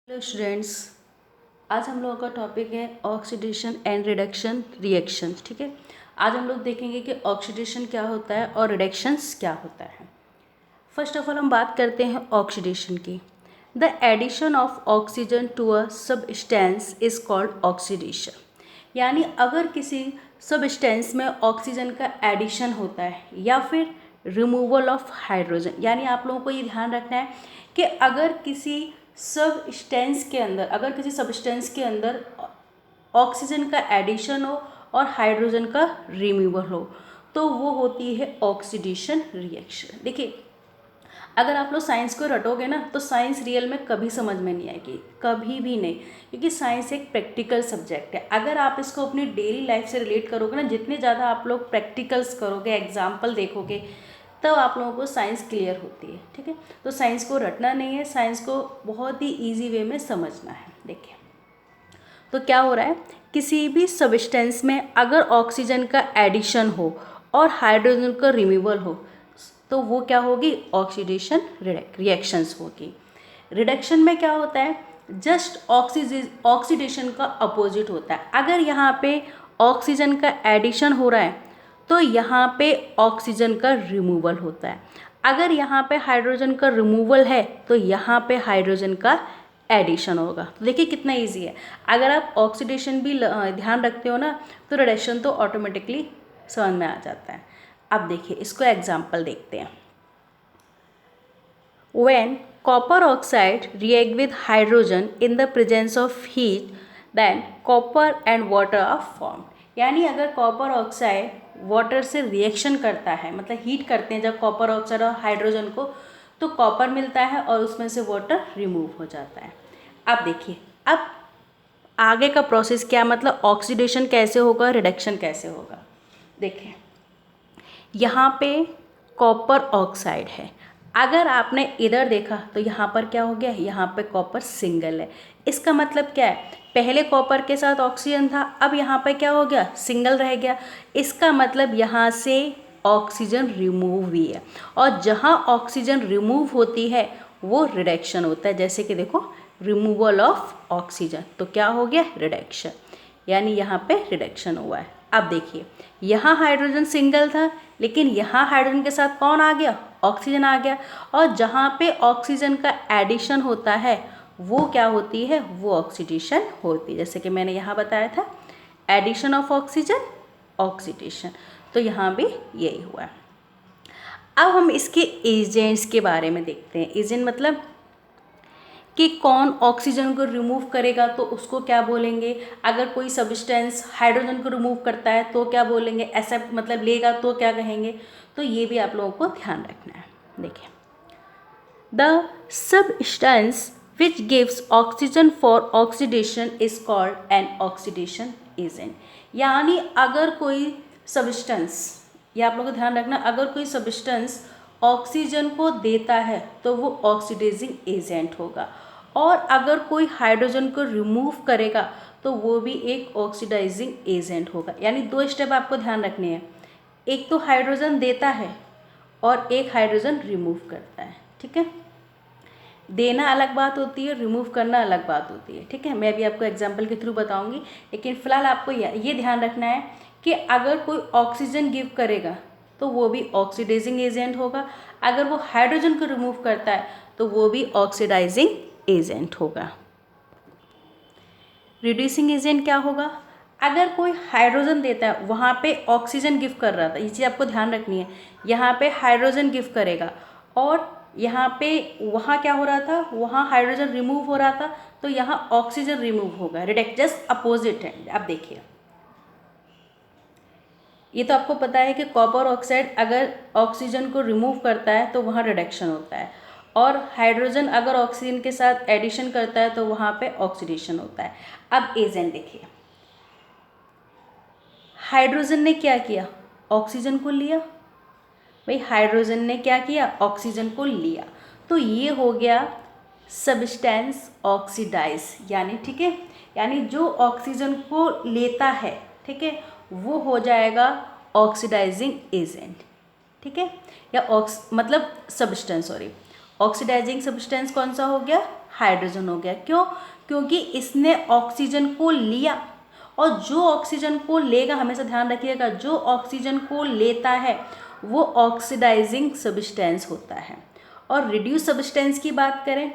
Hello students, आज हम लोगों का टॉपिक है ऑक्सीडेशन एंड रिडक्शन रिएक्शंस। ठीक है, आज हम लोग देखेंगे कि ऑक्सीडेशन क्या होता है और रिडक्शंस क्या होता है। फर्स्ट ऑफ ऑल हम बात करते हैं ऑक्सीडेशन की। The addition of oxygen to a substance is called oxidation. यानी अगर किसी सबस्टेंस में ऑक्सीजन का एडिशन होता है या फिर रिमूवल ऑफ हाइड्रोजन, यानी आप लोगों को ये ध्यान रखना है कि अगर किसी सबस्टेंस के अंदर ऑक्सीजन का एडिशन हो और हाइड्रोजन का रिमूवल हो तो वो होती है ऑक्सीडेशन रिएक्शन। देखिए, अगर आप लोग साइंस को रटोगे ना तो साइंस रियल में कभी समझ में नहीं आएगी, कभी भी नहीं, क्योंकि साइंस एक प्रैक्टिकल सब्जेक्ट है। अगर आप इसको अपनी डेली लाइफ से रिलेट करोगे ना, जितने ज़्यादा आप लोग प्रैक्टिकल्स करोगे, एग्जाम्पल देखोगे, तब आप लोगों को साइंस क्लियर होती है। ठीक है, तो साइंस को रटना नहीं है, साइंस को बहुत ही ईजी वे में समझना है। देखिए, तो क्या हो रहा है, किसी भी सबस्टेंस में अगर ऑक्सीजन का एडिशन हो और हाइड्रोजन का रिमूवल हो तो वो क्या होगी, ऑक्सीडेशन रिएक्शंस होगी। रिडक्शन में क्या होता है, जस्ट ऑक्सीडेशन का अपोजिट होता है। अगर यहाँ पे ऑक्सीजन का एडिशन हो रहा है तो यहाँ पे ऑक्सीजन का रिमूवल होता है। अगर यहाँ पे हाइड्रोजन का रिमूवल है तो यहाँ पे हाइड्रोजन का एडिशन होगा। तो देखिए कितना इजी है। अगर आप ऑक्सीडेशन भी ध्यान रखते हो ना तो रिडक्शन तो ऑटोमेटिकली समझ में आ जाता है। अब देखिए, इसको एग्जाम्पल देखते हैं। When copper oxide react with hydrogen in the presence of heat, then copper and water are formed। यानी अगर कॉपर ऑक्साइड वाटर से रिएक्शन करता है, मतलब हीट करते हैं जब कॉपर ऑक्साइड और हाइड्रोजन को, तो कॉपर मिलता है और उसमें से वाटर रिमूव हो जाता है। अब देखिए, अब आगे का प्रोसेस क्या, मतलब ऑक्सीडेशन कैसे होगा, रिडक्शन कैसे होगा। देखिए, यहाँ पे कॉपर ऑक्साइड है, अगर आपने इधर देखा तो यहाँ पर क्या हो गया, यहाँ पे कॉपर सिंगल है। इसका मतलब क्या है, पहले कॉपर के साथ ऑक्सीजन था, अब यहाँ पे क्या हो गया, सिंगल रह गया। इसका मतलब यहाँ से ऑक्सीजन रिमूव हुई है, और जहाँ ऑक्सीजन रिमूव होती है वो रिडक्शन होता है। जैसे कि देखो, रिमूवल ऑफ ऑक्सीजन, तो क्या हो गया, रिडक्शन, यानी यहाँ पे रिडक्शन हुआ है। अब देखिए, यहाँ हाइड्रोजन सिंगल था लेकिन यहाँ हाइड्रोजन के साथ कौन आ गया, ऑक्सीजन आ गया, और जहाँ पे ऑक्सीजन का एडिशन होता है वो क्या होती है, वो ऑक्सीडेशन होती है। जैसे कि मैंने यहाँ बताया था, एडिशन ऑफ ऑक्सीजन, ऑक्सीडेशन, तो यहाँ भी यही हुआ है। अब हम इसके एजेंट्स के बारे में देखते हैं। एजेंट मतलब कि कौन ऑक्सीजन को रिमूव करेगा तो उसको क्या बोलेंगे, अगर कोई सब्सटेंस हाइड्रोजन को रिमूव करता है तो क्या बोलेंगे, एक्सेप्ट मतलब लेगा तो क्या कहेंगे, तो ये भी आप लोगों को ध्यान रखना है। देखिए, the substance which gives oxygen for oxidation is called an oxidation agent. यानी अगर कोई सब्सटेंस, ये आप लोगों को ध्यान रखना, अगर कोई सब्सटेंस ऑक्सीजन को देता है तो वो ऑक्सीडाइजिंग एजेंट होगा, और अगर कोई हाइड्रोजन को रिमूव करेगा तो वो भी एक ऑक्सीडाइजिंग एजेंट होगा। यानी दो स्टेप आपको ध्यान रखने हैं, एक तो हाइड्रोजन देता है और एक हाइड्रोजन रिमूव करता है। ठीक है, देना अलग बात होती है, रिमूव करना अलग बात होती है। ठीक है, मैं भी आपको एग्जाम्पल के थ्रू बताऊंगी, लेकिन फिलहाल आपको ये ध्यान रखना है कि अगर कोई ऑक्सीजन गिव करेगा तो वो भी ऑक्सीडाइजिंग एजेंट होगा, अगर वो हाइड्रोजन को रिमूव करता है तो वो भी ऑक्सीडाइजिंग एजेंट होगा। रिड्यूसिंग एजेंट क्या होगा, अगर कोई हाइड्रोजन देता है, वहाँ पे ऑक्सीजन गिव कर रहा था, ये चीज़ आपको ध्यान रखनी है, यहाँ पे हाइड्रोजन गिव करेगा और यहाँ पे वहाँ क्या हो रहा था, वहाँ हाइड्रोजन रिमूव हो रहा था, तो यहाँ ऑक्सीजन रिमूव होगा, रिडक्ट जस्ट अपोजिट है। अब देखिए, ये तो आपको पता है कि कॉपर ऑक्साइड अगर ऑक्सीजन को रिमूव करता है तो वहाँ रिडक्शन होता है, और हाइड्रोजन अगर ऑक्सीजन के साथ एडिशन करता है तो वहाँ पे ऑक्सीडेशन होता है। अब एजेंट देखिए, हाइड्रोजन ने क्या किया, ऑक्सीजन को लिया, भाई हाइड्रोजन ने क्या किया, ऑक्सीजन को लिया, तो ये हो गया सबस्टेंस ऑक्सीडाइज, यानी ठीक है, यानी जो ऑक्सीजन को लेता है, ठीक है, वो हो जाएगा ऑक्सीडाइजिंग एजेंट। ठीक है, या मतलब सब्सटेंस, सॉरी, ऑक्सीडाइजिंग सब्सटेंस कौन सा हो गया, हाइड्रोजन हो गया। क्यों? क्योंकि इसने ऑक्सीजन को लिया, और जो ऑक्सीजन को लेगा, हमेशा ध्यान रखिएगा, जो ऑक्सीजन को लेता है वो ऑक्सीडाइजिंग सब्सटेंस होता है। और रिड्यूस सब्सटेंस की बात करें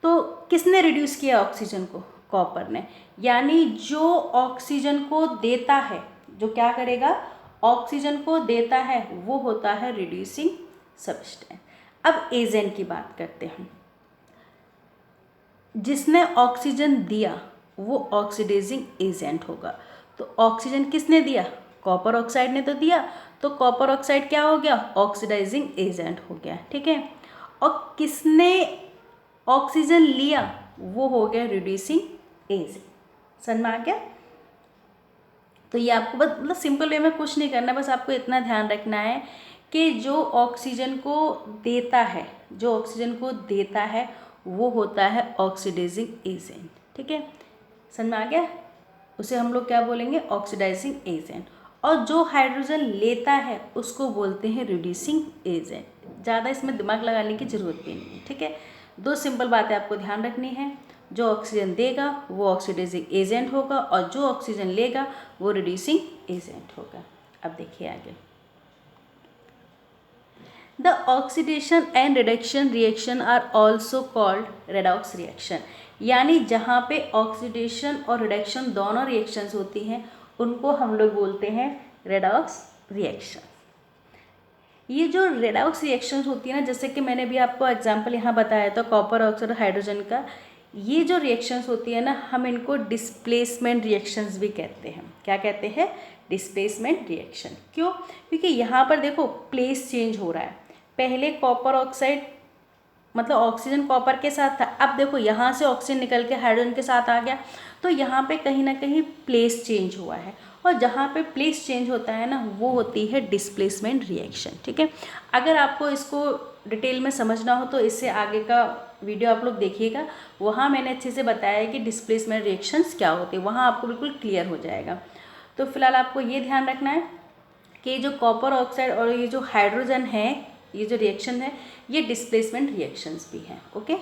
तो किसने रिड्यूस किया ऑक्सीजन को? कॉपर ने। यानी जो ऑक्सीजन को देता है, जो क्या करेगा, ऑक्सीजन को देता है, वो होता है रिड्यूसिंग सब्सटेंस। अब एजेंट की बात करते हैं। जिसने ऑक्सीजन दिया वो ऑक्सीडाइजिंग एजेंट होगा। तो ऑक्सीजन किसने दिया? कॉपर ऑक्साइड ने तो दिया, तो कॉपर ऑक्साइड क्या हो गया? ऑक्सीडाइजिंग एजेंट हो गया। ठीक है। और किसने ऑक्सीजन लिया? वो हो गया रिड्यूसिंग एजेंट। समझ में आ गया? तो ये आपको बस मतलब सिंपल वे में कुछ नहीं करना, बस आपको इतना ध्यान रखना है कि जो ऑक्सीजन को देता है, जो ऑक्सीजन को देता है वो होता है ऑक्सीडाइजिंग एजेंट। ठीक है, समझ में आ गया? उसे हम लोग क्या बोलेंगे? Oxidising agent. और जो हाइड्रोजन लेता है उसको बोलते हैं रिड्यूसिंग एजेंट। ज़्यादा इसमें दिमाग लगाने की ज़रूरत भी नहीं है। ठीक है, दो सिंपल बातें आपको ध्यान रखनी है। जो ऑक्सीजन देगा वो ऑक्सीडाइजिंग एजेंट होगा, और जो ऑक्सीजन लेगा वो रिड्यूसिंग एजेंट होगा। अब देखिए आगे, the oxidation and reduction reaction are also called redox reaction. यानी जहाँ पे ऑक्सीडेशन और रिडक्शन दोनों रिएक्शंस होती हैं उनको हम लोग बोलते हैं रेडॉक्स रिएक्शन। ये जो रेडॉक्स रिएक्शंस होती है ना, जैसे कि मैंने भी आपको एग्जांपल यहाँ बताया था कॉपर ऑक्साइड और हाइड्रोजन का, ये जो रिएक्शंस होती है ना, हम इनको डिस्प्लेसमेंट रिएक्शंस भी कहते हैं। क्या कहते हैं? Displacement reaction. क्यों? क्योंकि यहाँ पर देखो प्लेस चेंज हो रहा है। पहले कॉपर ऑक्साइड मतलब ऑक्सीजन कॉपर के साथ था, अब देखो यहाँ से ऑक्सीजन निकल के हाइड्रोजन के साथ आ गया, तो यहाँ पे कहीं ना कहीं प्लेस चेंज हुआ है। और जहाँ पे प्लेस चेंज होता है ना, वो होती है डिस्प्लेसमेंट रिएक्शन। ठीक है, अगर आपको इसको डिटेल में समझना हो तो इससे आगे का वीडियो आप लोग देखिएगा, वहाँ मैंने अच्छे से बताया है कि डिस्प्लेसमेंट रिएक्शंस क्या होते हैं, वहाँ आपको बिल्कुल क्लियर हो जाएगा। तो फिलहाल आपको ये ध्यान रखना है कि जो कॉपर ऑक्साइड और ये जो हाइड्रोजन है, ये जो रिएक्शन है, ये डिस्प्लेसमेंट रिएक्शंस भी हैं। ओके,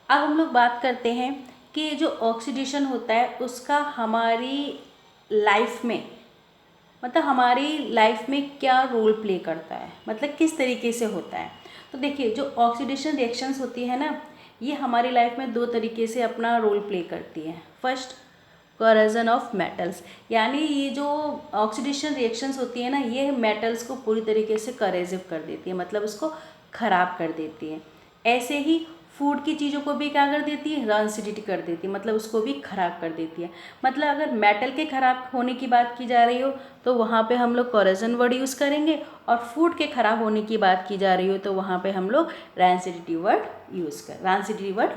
अब हम लोग बात करते हैं कि जो ऑक्सीडेशन होता है उसका हमारी लाइफ में, मतलब हमारी लाइफ में क्या रोल प्ले करता है, मतलब किस तरीके से होता है। तो देखिए, जो ऑक्सीडेशन रिएक्शंस होती है ना, ये हमारी लाइफ में दो तरीके से अपना रोल प्ले करती है। फर्स्ट, कॉरोजन ऑफ मेटल्स, यानी ये जो ऑक्सीडेशन रिएक्शंस होती है ना, ये मेटल्स को पूरी तरीके से करेजिव कर देती है, मतलब उसको ख़राब कर देती है। ऐसे ही फूड की चीज़ों को भी क्या कर देती है? रॉन्सिडिटी कर देती है, मतलब उसको भी ख़राब कर देती है। मतलब अगर मेटल के ख़राब होने की बात की जा रही हो तो वहाँ पे हम लोग कॉरोजन वर्ड यूज़ करेंगे, और फूड के ख़राब होने की बात की जा रही हो तो वहाँ पे हम लोग रॉन्सिडिटी वर्ड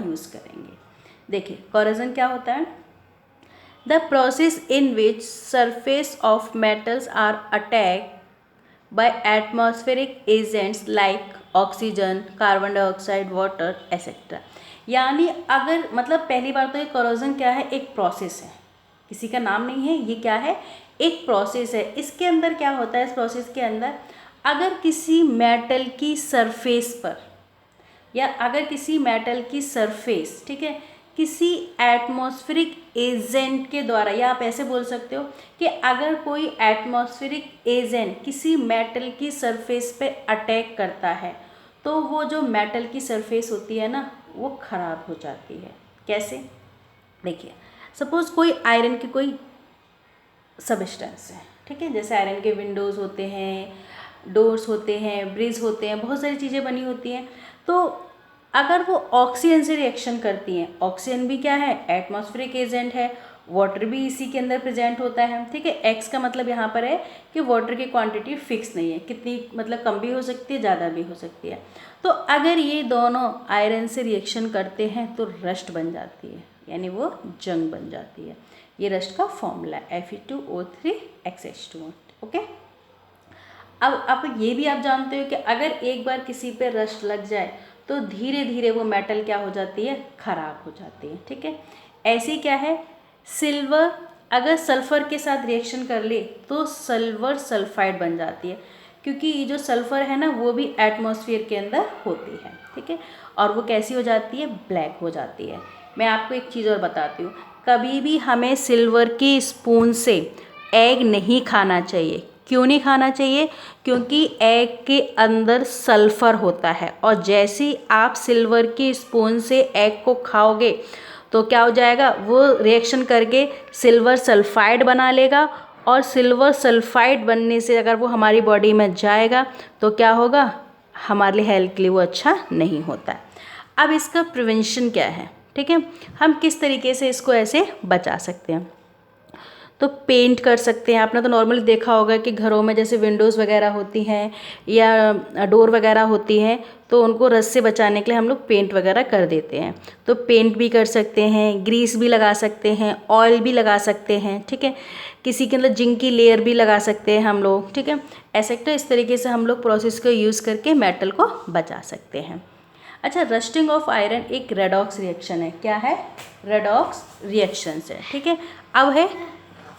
यूज़ करेंगे। देखिए, कॉरोजन क्या होता है? The process in which surface of metals are attacked by atmospheric agents like oxygen, carbon dioxide, water, etc. यानी अगर मतलब पहली बार तो ये corrosion क्या है? एक प्रोसेस है, किसी का नाम नहीं है, ये क्या है? एक प्रोसेस है। इसके अंदर क्या होता है? इस प्रोसेस के अंदर अगर किसी मेटल की सरफेस पर, या अगर किसी मेटल की सरफेस, ठीक है, किसी एटमॉस्फेरिक एजेंट के द्वारा, या आप ऐसे बोल सकते हो कि अगर कोई एटमॉस्फेरिक एजेंट किसी मेटल की सरफेस पे अटैक करता है तो वो जो मेटल की सरफेस होती है ना, वो ख़राब हो जाती है। कैसे? देखिए, सपोज़ कोई आयरन की कोई सबस्टेंस है, ठीक है, जैसे आयरन के विंडोज़ होते हैं, डोर्स होते हैं, ब्रिज होते हैं, बहुत सारी चीज़ें बनी होती हैं। तो अगर वो ऑक्सीजन से रिएक्शन करती हैं, ऑक्सीजन भी क्या है? एटमॉस्फेरिक एजेंट है, वाटर भी इसी के अंदर प्रेजेंट होता है। ठीक है, एक्स का मतलब यहाँ पर है कि वाटर की क्वांटिटी फिक्स नहीं है, कितनी मतलब कम भी हो सकती है, ज़्यादा भी हो सकती है। तो अगर ये दोनों आयरन से रिएक्शन करते हैं तो रस्ट बन जाती है, यानी वो जंग बन जाती है। ये रस्ट का फॉर्मूला है Fe2O3X ओके। अब आप ये भी आप जानते हो कि अगर एक बार किसी पे रस्ट लग जाए तो धीरे धीरे वो मेटल क्या हो जाती है? ख़राब हो जाती है। ठीक है, ऐसी क्या है, सिल्वर अगर सल्फ़र के साथ रिएक्शन कर ले तो सिल्वर सल्फाइड बन जाती है। क्योंकि ये जो सल्फ़र है ना वो भी एटमॉस्फेयर के अंदर होती है, ठीक है, और वो कैसी हो जाती है, ब्लैक हो जाती है। मैं आपको एक चीज़ और बताती हूँ, कभी भी हमें सिल्वर की स्पून से एग नहीं खाना चाहिए। क्यों नहीं खाना चाहिए? क्योंकि एग के अंदर सल्फ़र होता है, और जैसे ही आप सिल्वर की स्पून से एग को खाओगे तो क्या हो जाएगा, वो रिएक्शन करके सिल्वर सल्फाइड बना लेगा, और सिल्वर सल्फाइड बनने से अगर वो हमारी बॉडी में जाएगा तो क्या होगा, हमारे लिए हेल्थ के लिए वो अच्छा नहीं होता है। अब इसका प्रिवेंशन क्या है, ठीक है, हम किस तरीके से इसको ऐसे बचा सकते हैं? तो पेंट कर सकते हैं। आपने तो नॉर्मली देखा होगा कि घरों में जैसे विंडोज़ वगैरह होती हैं या डोर वगैरह होती हैं, तो उनको रस से बचाने के लिए हम लोग पेंट वगैरह कर देते हैं। तो पेंट भी कर सकते हैं, ग्रीस भी लगा सकते हैं, ऑयल भी लगा सकते हैं, ठीक है, किसी के अंदर जिंक की लेयर भी लगा सकते हैं हम लोग, ठीक है। ऐसे तो इस तरीके से हम लोग प्रोसेस को यूज़ करके मेटल को बचा सकते हैं। अच्छा, रस्टिंग ऑफ आयरन एक रेडॉक्स रिएक्शन है। क्या है? रेडॉक्स रिएक्शन है, ठीक है। अब है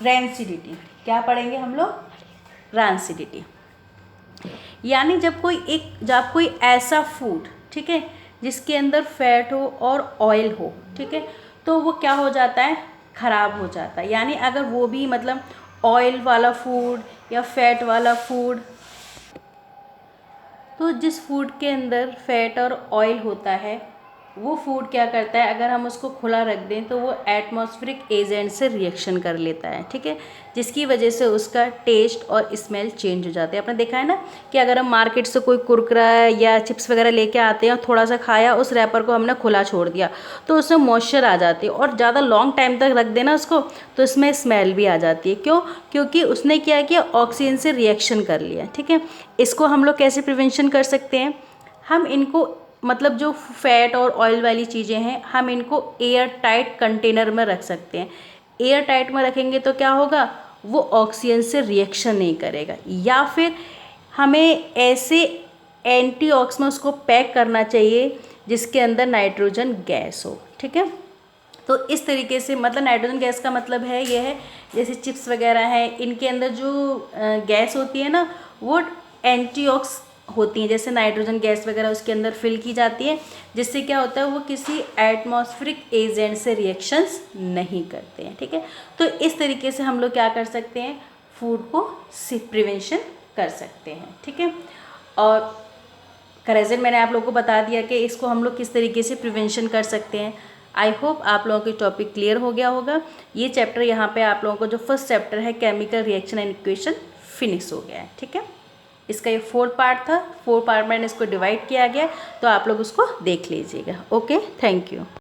रैंसिडिटी। क्या पढ़ेंगे हम लोग? रैंसिडिटी, यानी जब कोई ऐसा फूड, ठीक है, जिसके अंदर फैट हो और ऑयल हो, ठीक है, तो वो क्या हो जाता है, ख़राब हो जाता है। यानी अगर वो भी मतलब ऑयल वाला फूड या फैट वाला फूड, तो जिस फूड के अंदर फैट और ऑयल होता है वो फूड क्या करता है, अगर हम उसको खुला रख दें तो वो एटमॉस्फेरिक एजेंट से रिएक्शन कर लेता है, ठीक है, जिसकी वजह से उसका टेस्ट और स्मेल चेंज हो जाते हैं। आपने देखा है ना कि अगर हम मार्केट से कोई कुरकुरा या चिप्स वगैरह लेके आते हैं और थोड़ा सा खाया, उस रैपर को हमने खुला छोड़ दिया तो उसमें मॉइस्चर आ जाती है, और ज़्यादा लॉन्ग टाइम तक रख देना उसको तो इसमें स्मेल भी आ जाती है। क्यों? क्योंकि उसने क्या किया, ऑक्सीजन से रिएक्शन कर लिया, ठीक है। इसको हम लोग कैसे प्रिवेंशन कर सकते हैं? हम इनको मतलब जो फैट और ऑयल वाली चीज़ें हैं, हम इनको एयर टाइट कंटेनर में रख सकते हैं। एयर टाइट में रखेंगे तो क्या होगा, वो ऑक्सीजन से रिएक्शन नहीं करेगा। या फिर हमें ऐसे एंटीऑक्स में उसको पैक करना चाहिए जिसके अंदर नाइट्रोजन गैस हो, ठीक है। तो इस तरीके से मतलब नाइट्रोजन गैस का मतलब है यह है, जैसे चिप्स वगैरह हैं, इनके अंदर जो गैस होती है ना वो एंटीऑक्स होती हैं, जैसे नाइट्रोजन गैस वगैरह उसके अंदर फिल की जाती है, जिससे क्या होता है, वो किसी एटमॉस्फेरिक एजेंट से रिएक्शंस नहीं करते हैं, ठीक है। तो इस तरीके से हम लोग क्या कर सकते हैं, फूड को प्रिवेंशन कर सकते हैं, ठीक है। और करेक्शन मैंने आप लोगों को बता दिया कि इसको हम लोग किस तरीके से प्रिवेंशन कर सकते हैं। आई होप आप लोगों को टॉपिक क्लियर हो गया होगा। ये चैप्टर यहाँ पे आप लोगों को जो फर्स्ट चैप्टर है chemical reaction and equation finish हो गया है, ठीक है। इसका ये 4 पार्ट था, 4 पार्ट में इसको डिवाइड किया गया, तो आप लोग उसको देख लीजिएगा। Okay, thank you.